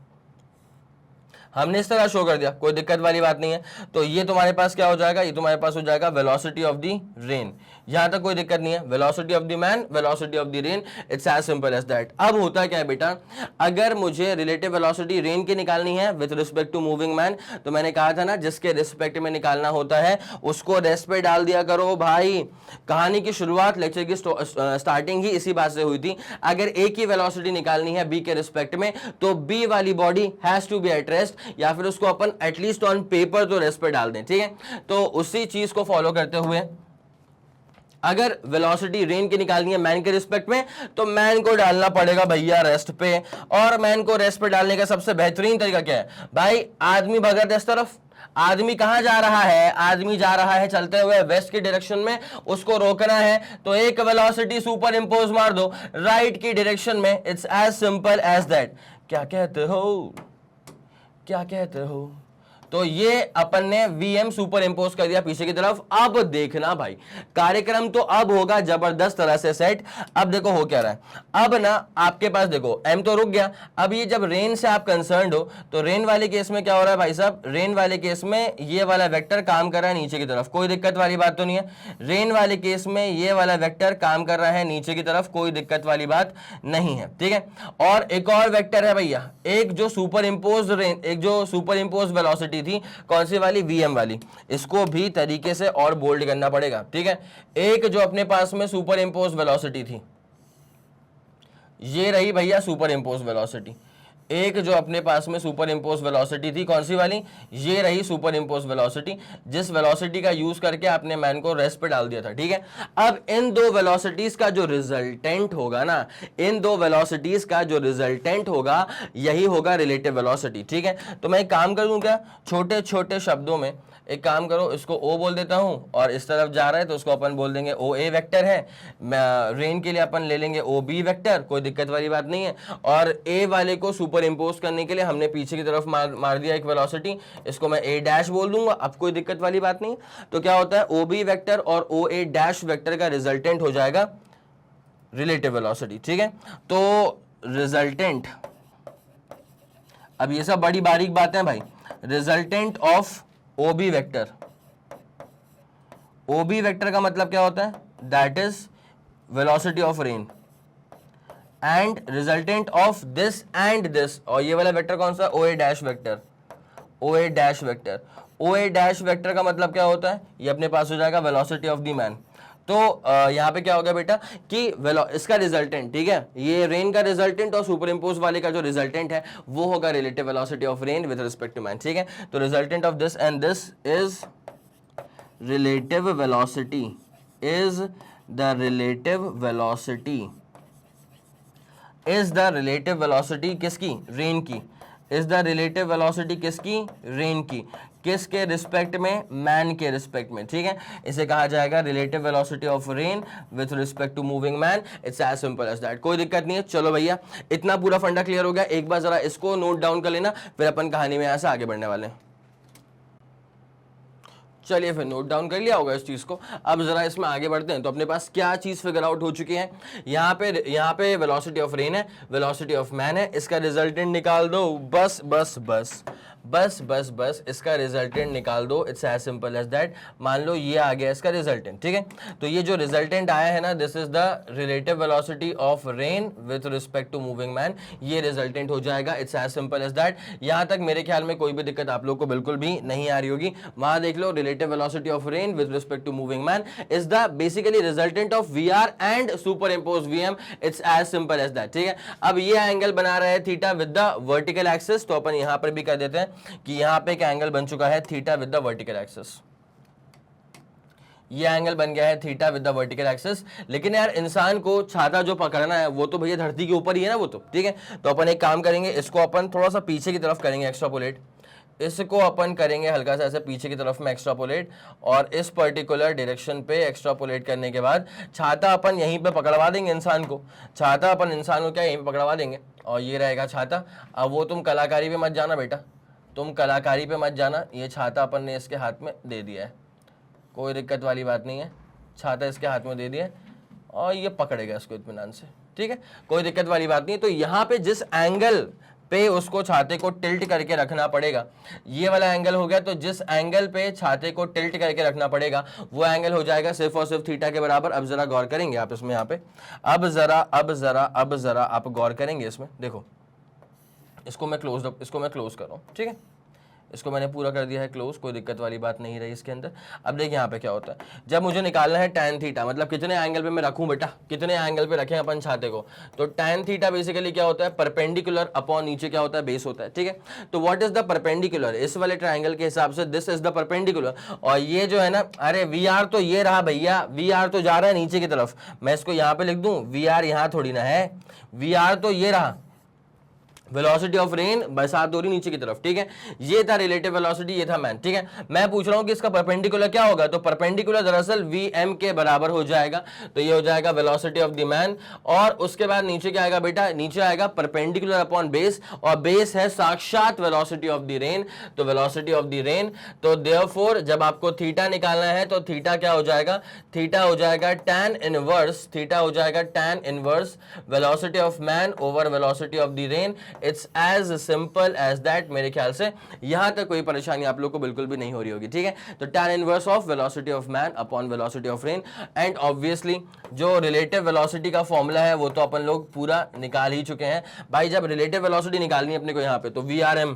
हमने इस तरह शो कर दिया, कोई दिक्कत वाली बात नहीं है। तो ये तुम्हारे पास क्या हो जाएगा, ये तुम्हारे पास हो जाएगा वेलोसिटी ऑफ द रेन, यहां तक कोई दिक्कत नहीं है, velocity of the man, velocity of the rain, it's as simple as that. अब होता क्या है बेटा, अगर मुझे रिलेटिव वेलोसिटी रेन की निकालनी है with respect to moving man, तो मैंने कहा था ना, जिसके रिस्पेक्ट में निकालना होता है उसको रेस्ट पे डाल दिया करो भाई। कहानी की शुरुआत, लेक्चर की स्टार्टिंग ही इसी बात से हुई थी। अगर ए की वेलोसिटी निकालनी है बी के रिस्पेक्ट में, तो बी वाली body has to be at rest, या फिर उसको अपन एटलीस्ट ऑन पेपर तो रेस्ट पे डाल दें, ठीक है। तो उसी चीज को फॉलो करते हुए अगर वेलोसिटी रेन की निकालनी है मैन के रिस्पेक्ट में, तो मैन को डालना पड़ेगा भैया रेस्ट पे। और मैन को रेस्ट पे डालने का सबसे बेहतरीन तरीका क्या है भाई, आदमी भगत इस तरफ, आदमी कहां जा रहा है, आदमी जा रहा है चलते हुए वेस्ट की डायरेक्शन में, उसको रोकना है तो एक वेलोसिटी सुपर इंपोज मार दो राइट की डायरेक्शन में, it's as simple as that. क्या कहते हो, क्या कहते हो, तो ये अपन ने Vm सुपर इंपोज कर दिया पीछे की तरफ। अब देखना भाई, कार्यक्रम तो अब होगा जबरदस्त तरह से सेट। अब देखो हो क्या रहा है, अब ना आपके पास देखो m तो रुक गया। अब ये जब रेन से आप कंसर्न्ड हो, तो रेन वाले केस में क्या हो रहा है भाई साहब, रेन वाले केस में ये वाला वेक्टर काम कर रहा है नीचे की तरफ, कोई दिक्कत वाली बात तो नहीं है। रेन वाले केस में ये वाला वेक्टर काम कर रहा है नीचे की तरफ, कोई दिक्कत वाली बात नहीं है, ठीक है। और एक और वेक्टर है भैया, एक जो सुपर इंपोज रेन, एक जो सुपर इंपोज वेलोसिटी थी, कौन सी वाली, Vm वाली, इसको भी तरीके से और बोल्ड करना पड़ेगा, ठीक है। एक जो अपने पास में सुपर इंपोज वेलोसिटी थी, ये रही भैया सुपर इंपोज वेलोसिटी। एक जो अपने पास में सुपर इंपोज वेलोसिटी थी, कौन सी वाली, ये रही सुपर इंपोज वेलोसिटी, जिस वेलोसिटी का यूज करके आपने मैन को रेस्ट पे डाल दिया था, ठीक है। अब इन दो वेलोसिटीज का जो रिजल्टेंट होगा ना, इन दो वेलोसिटीज का जो रिजल्टेंट होगा, यही होगा रिलेटिव वेलोसिटी, ठीक है। तो मैं एक काम कर दूं क्या, छोटे छोटे शब्दों में एक काम करो, इसको O बोल देता हूं, और इस तरफ जा रहा है तो उसको अपन बोल देंगे OA वेक्टर है। रेन के लिए अपन ले लेंगे OB वेक्टर, कोई दिक्कत वाली बात नहीं है। और A वाले को सुपर इंपोज करने के लिए हमने पीछे की तरफ मार दिया एक वेलोसिटी, इसको मैं A डैश बोल दूंगा, अब कोई दिक्कत वाली बात नहीं। तो क्या होता है, OB वेक्टर और OA डैश वेक्टर का रिजल्टेंट हो जाएगा रिलेटिव वेलोसिटी, ठीक है। तो रिजल्टेंट, अब ये सब बड़ी बारीक बातें हैं भाई, resultant of OB vector, OB vector का मतलब क्या होता है, that is velocity of rain, and resultant of this and this, और ये वाला वेक्टर कौन सा, OA dash vector, OA dash vector. OA dash vector का मतलब क्या होता है, ये अपने पास हो जाएगा वेलोसिटी ऑफ द मैन। तो यहाँ पे क्या होगा बेटा कि इसका रिजल्टेंट, ठीक है, ये रेन का रिजल्टेंट और सुपर इंपोज वाले का जो रिजल्टेंट है वो होगा relative velocity of rain with respect to man, ठीक है। तो resultant of this and this is relative velocity is the relative velocity, is the relative velocity किसकी, रेन की, इज द रिलेटिव वेलोसिटी किसकी, रेन की, किसके रिस्पेक्ट में, man के रिस्पेक्ट में, ठीक है। इसे कहा जाएगा relative velocity of rain with respect to moving man. It's as simple as that, कोई दिक्कत नहीं है। चलो भैया, इतना पूरा फंडा क्लियर हो गया। एक बार जरा इसको नोट डाउन कर लेना, फिर अपन कहानी में यहां से आगे बढ़ने वाले हैं। चलिए फिर नोट डाउन कर लिया होगा इस चीज को। अब जरा इसमें आगे बढ़ते हैं। तो अपने पास क्या चीज फिगर आउट हो चुकी है, यहाँ पे वेलोसिटी ऑफ रेन है, वेलोसिटी ऑफ मैन है, इसका रिजल्टेंट निकाल दो, बस बस बस बस बस बस इसका रिजल्टेंट निकाल दो। It's as simple as that. मान लो ये आ गया इसका रिजल्टेंट, ठीक है। तो ये जो रिजल्टेंट आया है ना, this is the relative velocity of rain with respect to moving man, ये रिजल्टेंट हो जाएगा। It's as simple as that. यहां तक मेरे ख्याल में कोई भी दिक्कत आप लोग को बिल्कुल भी नहीं आ रही होगी। वहां देख लो, relative velocity of rain with respect to moving man is the basically resultant of VR and superimpose VM. It's as simple as that, ठीक है। अब ये एंगल बना रहा है theta with the vertical axis, तो अपन यहां पर भी कर देते हैं कि यहां पे एक एंगल बन चुका है theta with the vertical axis. ये एंगल बन गया है theta with the vertical axis. लेकिन यार इंसान को छाता जो पकड़ना है वो तो भैया धरती के ऊपर ही है ना, वो तो ठीक है। तो अपन एक काम करेंगे, इसको अपन थोड़ा सा पीछे की तरफ करेंगे एक्स्ट्रापोलेट, इसको अपन करेंगे हल्का सा ऐसे पीछे की तरफ में एक्स्ट्रापोलेट, और इस पर्टिकुलर डायरेक्शन पे एक्स्ट्रापोलेट करने के बाद छाता अपन यहीं पे पकड़वा देंगे इंसान को। छाता अपन इंसान को क्या यहीं पे पकड़वा देंगे, और ये रहेगा छाता। अब वो तुम कलाकारी पे मत जाना बेटा, तुम कलाकारी पे मत जाना। ये छाता अपन ने इसके हाथ में दे दिया है, कोई दिक्कत वाली बात नहीं है। छाता इसके हाथ में दे दिया और ये पकड़ेगा इसको इत्मीनान से, ठीक है, कोई दिक्कत वाली बात नहीं। तो यहाँ पे जिस एंगल पे उसको छाते को टिल्ट करके रखना पड़ेगा, ये वाला एंगल हो गया। तो जिस एंगल पे छाते को टिल्ट करके रखना पड़ेगा वो एंगल हो जाएगा सिर्फ और सिर्फ थीटा के बराबर। अब जरा गौर करेंगे आप इसमें, यहाँ पे अब जरा आप गौर करेंगे इसमें। देखो, इसको मैं क्लोज कर रहा हूँ, ठीक है, इसको मैंने पूरा कर दिया है क्लोज, कोई दिक्कत वाली बात नहीं रही इसके अंदर। अब देखिए यहाँ पे क्या होता है, जब मुझे निकालना है tan थीटा, मतलब कितने एंगल पे मैं रखूं बेटा, कितने एंगल पे रखें अपन छाते को, तो tan थीटा बेसिकली क्या होता है, परपेंडिकुलर अपॉन नीचे क्या होता है, बेस होता है, ठीक है। तो व्हाट इज द परपेंडिकुलर, इस वाले ट्राइंगल के हिसाब से दिस इज द परपेंडिकुलर। और ये जो है ना, अरे वी आर तो ये रहा भैया, वी आर तो जा रहा है नीचे की तरफ, मैं इसको यहाँ पे लिख दूं, वी आर यहाँ थोड़ी ना है, वी आर तो ये रहा वेलोसिटी ऑफ रेन, बरसात हो रही नीचे की तरफ, ठीक है। ये था रिलेटिव वेलोसिटी, ये था मैन, ठीक है। मैं पूछ रहा हूं कि इसका परपेंडिकुलर क्या होगा, तो परपेंडिकुलर दरअसल वीएम के बराबर हो जाएगा। तो ये हो जाएगा वेलोसिटी ऑफ द मैन, और उसके बाद नीचे क्या आएगा बेटा, नीचे आएगा परपेंडिकुलर अपॉन बेस, और बेस है साक्षात वेलोसिटी ऑफ द रेन, तो वेलोसिटी ऑफ द रेन। तो देयरफॉर जब आपको थीटा निकालना है तो थीटा क्या हो जाएगा, थीटा हो जाएगा tan इनवर्स, थीटा हो जाएगा tan inverse velocity of man over velocity of the rain. It's as simple as that. मेरे ख्याल से यहां तक कोई परेशानी आप लोग को बिल्कुल भी नहीं हो रही होगी, ठीक है। तो tan inverse of velocity of man upon velocity of rain. And obviously जो रिलेटिव वेलोसिटी का फॉर्मूला है वो तो अपन लोग पूरा निकाल ही चुके हैं भाई। जब रिलेटिव वेलोसिटी निकालनी है अपने को यहाँ पे, तो VRM,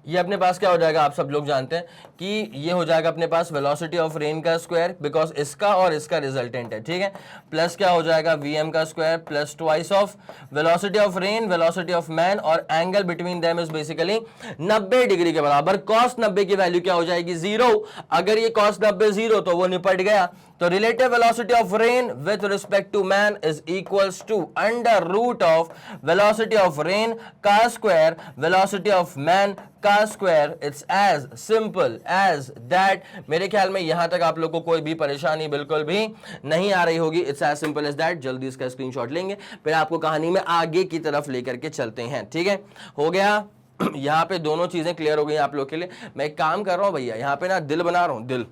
ये अपने पास क्या हो जाएगा, आप सब लोग जानते हैं कि ये हो जाएगा अपने पास वेलोसिटी ऑफ रेन का स्क्वायर, बिकॉज इसका और इसका रिजल्टेंट है, ठीक है, प्लस क्या हो जाएगा VM का square plus twice of velocity of rain velocity of man, और angle between them is basically 90 degree के बराबर। cos 90 की वैल्यू क्या हो जाएगी, 0। अगर ये cos 90 0 तो वो निपट गया। तो relative velocity of rain with respect to man is equals to under root of velocity of rain का स्क्वायर वेलोसिटी ऑफ मैन का square. It's as simple as that. मेरे ख्याल में यहां तक आप लोग को कोई भी परेशानी बिल्कुल भी नहीं आ रही होगी। It's as simple as that. जल्दी इसका स्क्रीनशॉट लेंगे, फिर आपको कहानी में आगे की तरफ लेकर के चलते हैं, ठीक है। हो गया, यहाँ पे दोनों चीजें क्लियर हो गई आप लोग के लिए। मैं एक काम कर रहा हूं भैया, यहाँ पे ना दिल बना रहा हूं, दिल।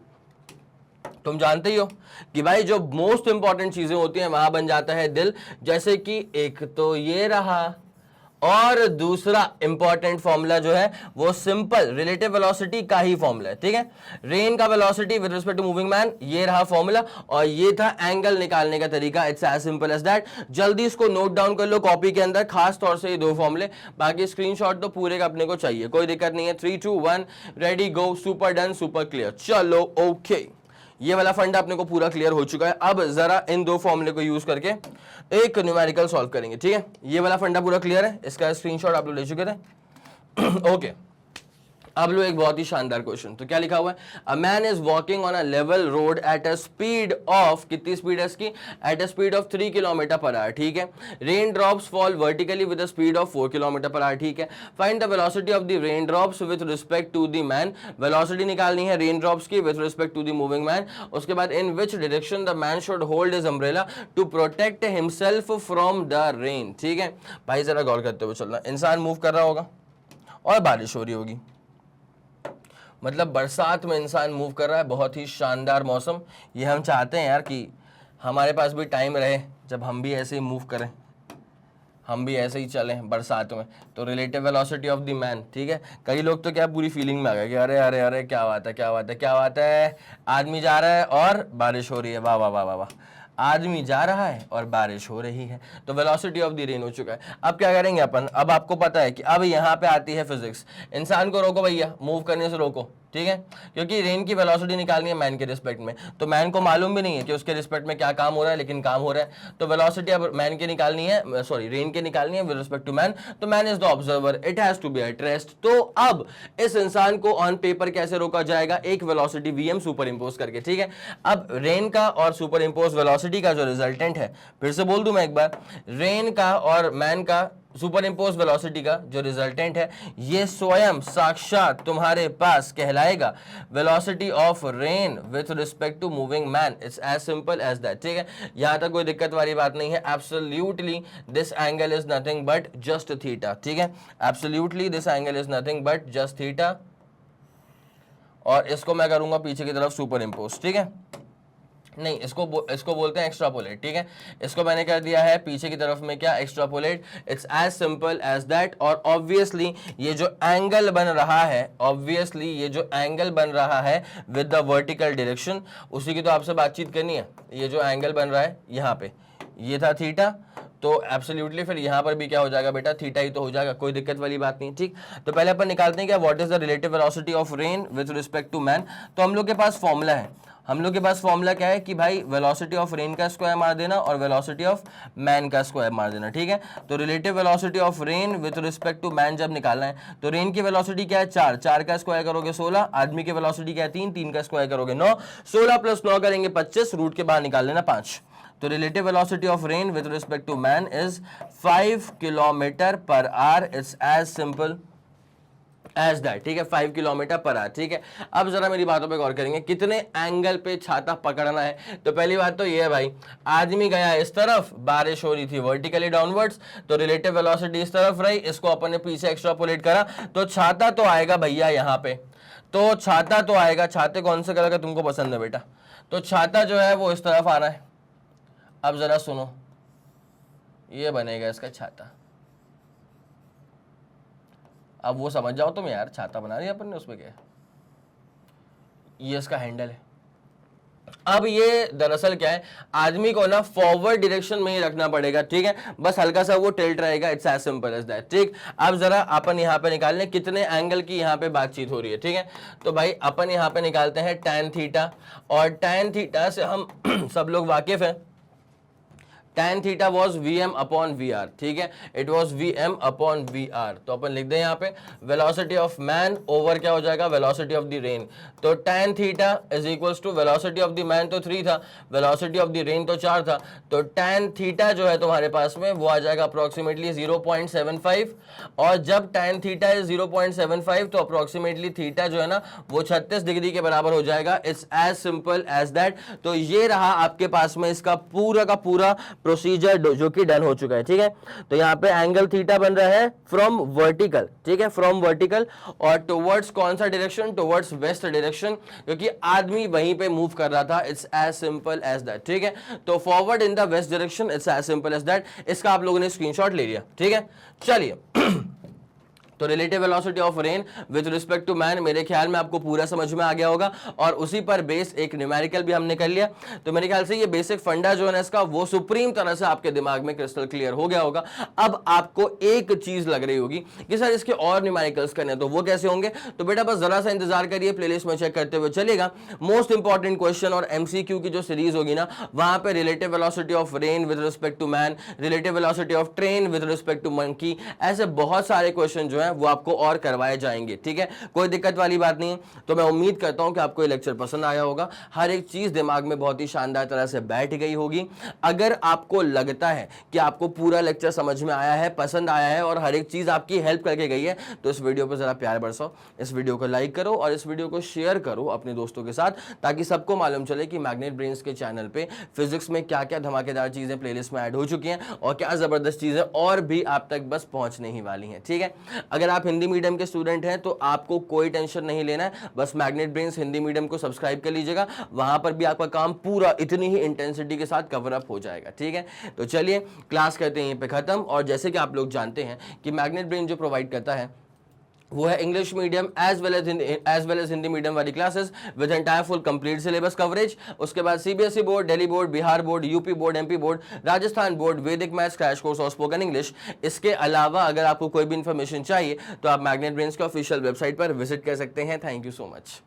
तुम जानते ही हो कि भाई जो मोस्ट इंपॉर्टेंट चीजें होती हैं वहां बन जाता है दिल। जैसे कि एक तो ये रहा, और दूसरा इंपॉर्टेंट फॉर्मूला जो है वो सिंपल रिलेटिव वेलोसिटी का ही फॉर्मूला है, ठीक है। रेन का velocity with respect to moving man, ये रहा फॉर्मूला, और ये था एंगल निकालने का तरीका। It's as simple as that. जल्दी इसको नोट डाउन कर लो कॉपी के अंदर, खास तौर से ये दो फॉर्मूले, बाकी स्क्रीनशॉट तो पूरे का अपने को चाहिए, कोई दिक्कत नहीं है। 3 2 1 रेडी गो, सुपर डन, सुपर क्लियर। चलो ओके, ये वाला फंडा अपने को पूरा क्लियर हो चुका है। अब जरा इन दो फॉर्मूले को यूज करके एक न्यूमेरिकल सॉल्व करेंगे, ठीक है। ये वाला फंडा पूरा क्लियर है, इसका स्क्रीनशॉट आप लोग ले चुके थे ओके। अब लो एक बहुत ही शानदार क्वेश्चन। तो क्या लिखा हुआ है, a man is walking on a level road at a speed of, कितनी स्पीड है इसकी, at a speed of 3 kilometre per hour, ठीक है। Raindrops fall vertically with a speed of 4 kilometre per hour, ठीक है। Find the velocity of the raindrops with respect to the man, velocity निकालनी है raindrops की with respect to the moving man. उसके बाद इन which direction the man should hold his umbrella to protect himself from the rain, ठीक है। भाई जरा गौर करते हुए चलना, इंसान मूव कर रहा होगा और बारिश हो रही होगी, मतलब बरसात में इंसान मूव कर रहा है, बहुत ही शानदार मौसम। ये हम चाहते हैं यार कि हमारे पास भी टाइम रहे जब हम भी ऐसे ही मूव करें, हम भी ऐसे ही चलें बरसात में। तो relative velocity of the man, ठीक है। कई लोग तो क्या पूरी फीलिंग में आ गए कि अरे अरे अरे क्या बात है क्या बात है क्या बात है, आदमी जा रहा है और बारिश हो रही है, वाह वाह वाह वाह वाह, आदमी जा रहा है और बारिश हो रही है। तो वेलोसिटी ऑफ द रेन हो चुका है। अब क्या करेंगे अपन, अब आपको पता है कि अब यहाँ पे आती है फिजिक्स। इंसान को रोको भैया, मूव करने से रोको, ठीक है, क्योंकि रेन की वेलोसिटी निकालनी है मैन के रिस्पेक्ट में। तो मैन को मालूम भी नहीं है कि उसके रिस्पेक्ट में क्या काम हो रहा है, लेकिन काम हो रहा है। तो वेलोसिटी अब मैन के निकालनी है, सॉरी रेन के निकालनी है विद रिस्पेक्ट टू मैन। तो man is the observer, it has to be at rest. तो अब इस इंसान को ऑन पेपर कैसे रोका जाएगा, एक वेलोसिटी वीएम सुपर इंपोज करके, ठीक है। अब रेन का और सुपर इंपोज वेलोसिटी का जो रिजल्टेंट है, फिर से बोल दूं मैं एक बार, रेन का और मैन का सुपर इंपोज वेलोसिटी का जो रिजल्टेंट है, ये स्वयं साक्षात तुम्हारे पास कहलाएगा velocity of rain with respect to moving man. It's as simple as that, ठीक है। यहां तक कोई दिक्कत वाली बात नहीं है। Absolutely this angle is nothing but just theta, ठीक है। Absolutely this angle is nothing but just theta, और इसको मैं करूंगा पीछे की तरफ सुपर इंपोज, ठीक है। नहीं, इसको बोलते हैं एक्स्ट्रापोलेट, ठीक है। इसको मैंने कर दिया है पीछे की तरफ में क्या, extrapolate. It's as simple as that. और ऑब्वियसली ये जो एंगल बन रहा है, ऑब्वियसली ये जो एंगल बन रहा है विद द वर्टिकल डायरेक्शन, उसी की तो आपसे बातचीत करनी है। ये जो एंगल बन रहा है यहाँ पे, ये था थीटा, तो एब्सोल्युटली फिर यहाँ पर भी क्या हो जाएगा बेटा, थीटा ही तो हो जाएगा, कोई दिक्कत वाली बात नहीं, ठीक। तो पहले अपन निकालते हैं क्या, what is the relative velocity of rain with respect to man. तो हम लोग के पास फॉर्मूला है, हम लोग के पास फॉर्मूला क्या है कि भाई वेलोसिटी ऑफ रेन का स्क्वायर मार देना और वेलोसिटी ऑफ मैन का स्क्वायर मार देना, ठीक है। तो relative velocity of rain with respect to man जब निकालना है, तो रेन की वेलोसिटी क्या है 4, 4 का स्क्वायर करोगे 16, आदमी की वेलोसिटी क्या है 3, 3 का स्क्वायर करोगे 9, 16 प्लस 9 करेंगे 25, रूट के बाहर निकाल लेना 5। तो relative velocity of rain with respect to man is 5 kilometre per hour. It's as simple as that, ठीक है, 5 किलोमीटर पर आवर, ठीक है। अब जरा मेरी बातों पे गौर करेंगे, कितने एंगल पे छाता पकड़ना है। तो पहली बात तो ये है भाई, आदमी गया इस तरफ, बारिश हो रही थी वर्टिकली डाउनवर्ड्स, तो रिलेटिव वेलोसिटी इस तरफ रही, इसको अपन ने पीछे एक्स्ट्रापोलेट करा, तो छाता तो आएगा भैया यहाँ पे, तो छाता तो आएगा। छाते कौन से कलर का तुमको पसंद है बेटा, तो छाता जो है वो इस तरफ आना है। अब जरा सुनो, ये बनेगा इसका छाता। अब वो समझ जाओ तुम यार, छाता बना दिया अपन ने, उसमें क्या है, ये इसका हैंडल है। अब ये दरअसल क्या है, आदमी को ना फॉरवर्ड डायरेक्शन में ही रखना पड़ेगा, ठीक है, बस हल्का सा वो टिल्ट रहेगा। It's as simple as that, ठीक। अब जरा अपन यहाँ पे निकाल लें कितने एंगल की यहाँ पे बातचीत हो रही है, ठीक है। तो भाई अपन यहाँ पे निकालते हैं tan थीटा, और tan थीटा से हम सब लोग वाकिफ हैं। tan theta was Vm upon VR, ठीक है, it was Vm upon VR। तो अपन लिख दें यहाँ पे वेलोसिटी ऑफ मैन ओवर क्या हो जाएगा, वेलोसिटी ऑफ द रेन। तो tan theta is equals to velocity of the man तो 3 था, वेलोसिटी ऑफ द रेन तो 4 था, तो tan थीटा जो है तुम्हारे पास में वो आ जाएगा अप्रोक्सीमेटली 0.75, और जब tan थीटा इज 0.75 तो अप्रोक्सीमेटली थीटा जो है ना वो 36 डिग्री के बराबर हो जाएगा। It's as simple as that. तो ये रहा आपके पास में इसका पूरा का पूरा प्रोसीजर जो कि डन हो चुका है, ठीक है। तो यहाँ पे एंगल थीटा बन रहा है फ्रॉम वर्टिकल, ठीक है, फ्रॉम वर्टिकल, और टुवर्ड्स कौन सा डायरेक्शन, टुवर्ड्स वेस्ट डायरेक्शन, क्योंकि आदमी वहीं पे मूव कर रहा था। It's as simple as that, ठीक है। तो forward in the west direction, it's as simple as that. इसका आप लोगों ने स्क्रीनशॉट ले लिया, ठीक है। चलिए तो relative velocity of rain with respect to man मेरे ख्याल में आपको पूरा समझ में आ गया होगा, और उसी पर बेस एक न्यूमेरिकल भी हमने कर लिया। तो मेरे ख्याल से ये बेसिक फंडा जो है ना इसका, वो सुप्रीम तरह से आपके दिमाग में क्रिस्टल क्लियर हो गया होगा। अब आपको एक चीज लग रही होगी कि सर इसके और न्यूमेरिकल्स करने, तो वो कैसे होंगे। तो बेटा बस जरा सा इंतजार करिए, प्लेलिस्ट में चेक करते हुए चलेगा। मोस्ट इंपॉर्टेंट क्वेश्चन और एमसीक्यू की जो सीरीज होगी ना, वहां पे relative velocity of rain with respect to man, relative velocity of train with respect to monkey, ऐसे बहुत सारे क्वेश्चन जो है है वो आपको और करवाए जाएंगे, ठीक है, कोई दिक्कत वाली बात नहीं है। तो मैं उम्मीद करता हूं कि आपको ये लेक्चर पसंद आया होगा, हर एक चीज दिमाग में बहुत ही शानदार तरह से बैठ गई होगी। अगर आपको लगता है कि आपको पूरा लेक्चर समझ में आया है, पसंद आया है और हर एक चीज आपकी हेल्प करके गई है, तो इस वीडियो पर जरा प्यार बरसाओ, इस वीडियो को लाइक करो और इस वीडियो को शेयर करो अपने दोस्तों के साथ, ताकि सबको मालूम चले कि मैग्नेट ब्रेन्स के चैनल पे फिजिक्स में क्या क्या धमाकेदार चीजें प्लेलिस्ट में ऐड हो चुकी हैं और क्या जबरदस्त चीजें और भी आप तक बस पहुंचने ही वाली हैं, ठीक है। अगर आप हिंदी मीडियम के स्टूडेंट हैं तो आपको कोई टेंशन नहीं लेना है, बस मैग्नेट ब्रेन्स हिंदी मीडियम को सब्सक्राइब कर लीजिएगा, वहां पर भी आपका काम पूरा इतनी ही इंटेंसिटी के साथ कवर अप हो जाएगा, ठीक है। तो चलिए क्लास करते हैं यहीं पे खत्म। और जैसे कि आप लोग जानते हैं कि मैग्नेट ब्रेन जो प्रोवाइड करता है वो है English medium as well as Hindi medium वाली classes with entire full complete syllabus coverage. उसके बाद CBSE board, Delhi board, Bihar board, UP board, MP board, Rajasthan board, Vedic maths crash course और स्पोकन इंग्लिश। इसके अलावा अगर आपको कोई भी इंफॉर्मेशन चाहिए तो आप मैग्नेट ब्रेन्स के ऑफिशियल वेबसाइट पर विजिट कर सकते हैं। Thank you so much.